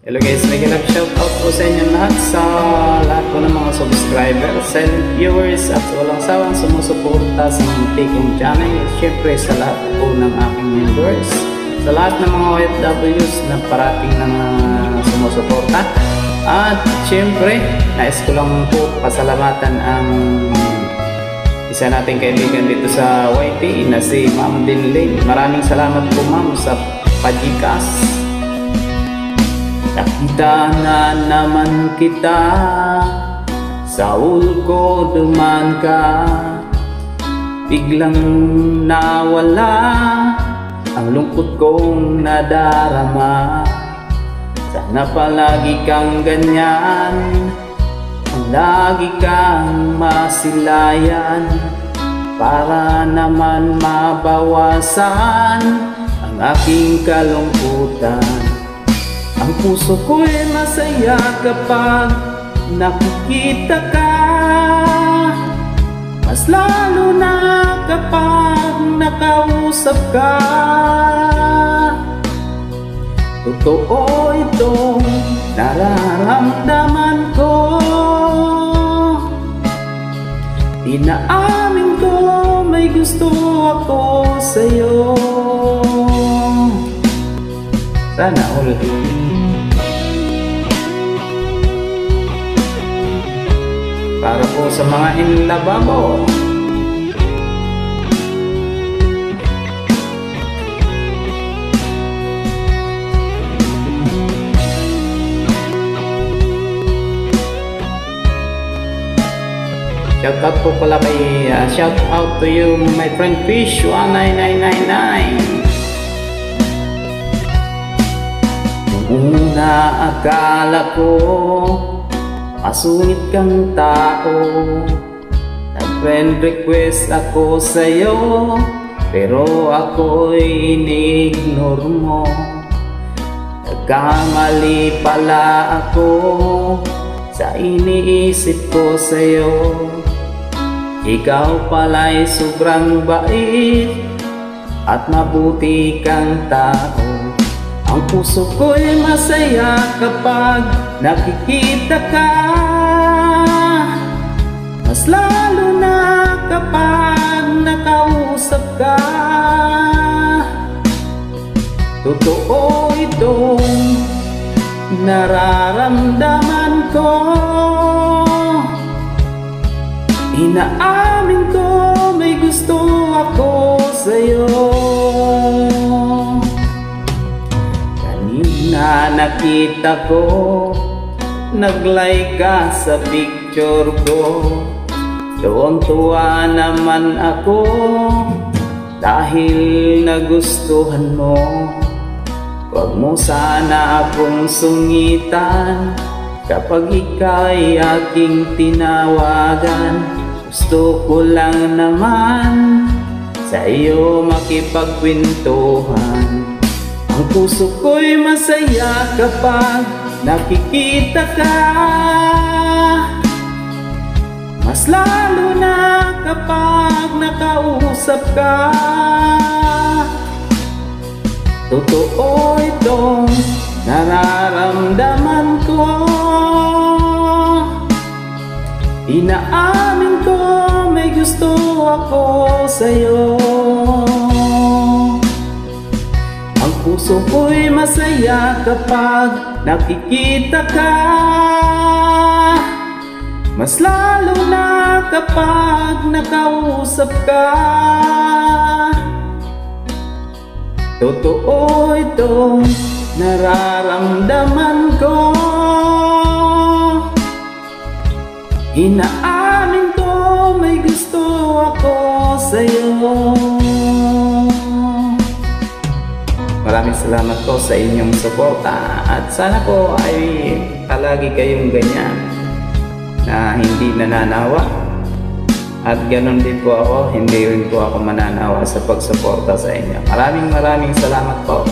Hello guys, mega love shoutout po sa inyo lahat, sa lahat po ng mga subscribers, silent viewers at walang sawang sumusuporta sa muntikong channel. Siyempre sa lahat po ng aking members, sa lahat ng mga OFWs na parating na sumusuporta. At siyempre, nais ko lang po pasalamatan ang isa nating kaibigan dito sa YT na si Ma'am Dinley. Maraming salamat po ma'am sa pajikas. Nakita na naman kita, sa ulko duman ka, biglang nawala ang lungkot kong nadarama. Sana palagi kang ganyan, lagi kang masilayan, para naman mabawasan ang aking kalungkutan. Ang puso ko'y masaya kapag nakikita ka, mas lalo na kapag nakausap ka. Totoo itong nararamdaman ko, inaamin ko may gusto ako sa'yo. Sana all. Para po sa mga inlababo. Shout out po pala kay shout out to you my friend Fish 19999. Una akala ko masungit kang tao, nag-friend request ako sa'yo, pero ako'y ini-ignore mo. Nagkamali pala ako sa iniisip ko sa'yo. Ikaw pala'y sobrang bait at mabuti kang tao. Ang puso ko'y masaya kapag nakikita ka, mas lalo na kapag nakausap ka. Totoo itong nararamdaman ko, inaamin ko may gusto ako sa'yo. Na nakita ko, nag-like ka sa picture ko, tuwang-tuwa naman ako dahil nagustuhan mo. Huwag mo sana akong sungitan kapag ika'y aking tinawagan. Gusto ko lang naman sa iyo makipagkwentuhan. Ang puso ko'y masaya kapag nakikita ka, mas lalo na kapag nakausap ka. Totoo itong nararamdaman ko, inaamin ko may gusto ako sa'yo. Ang puso ko'y masaya kapag nakikita ka, mas lalo na kapag nakausap ka. Totoo itong nararamdaman ko, inaamin ko may gusto ako sa'yo. Maraming salamat po sa inyong suporta at sana po ay palagi kayong ganyan na hindi nananawa, at ganoon din po ako, hindi rin po ako mananawa sa pagsuporta sa inyo. Maraming salamat po.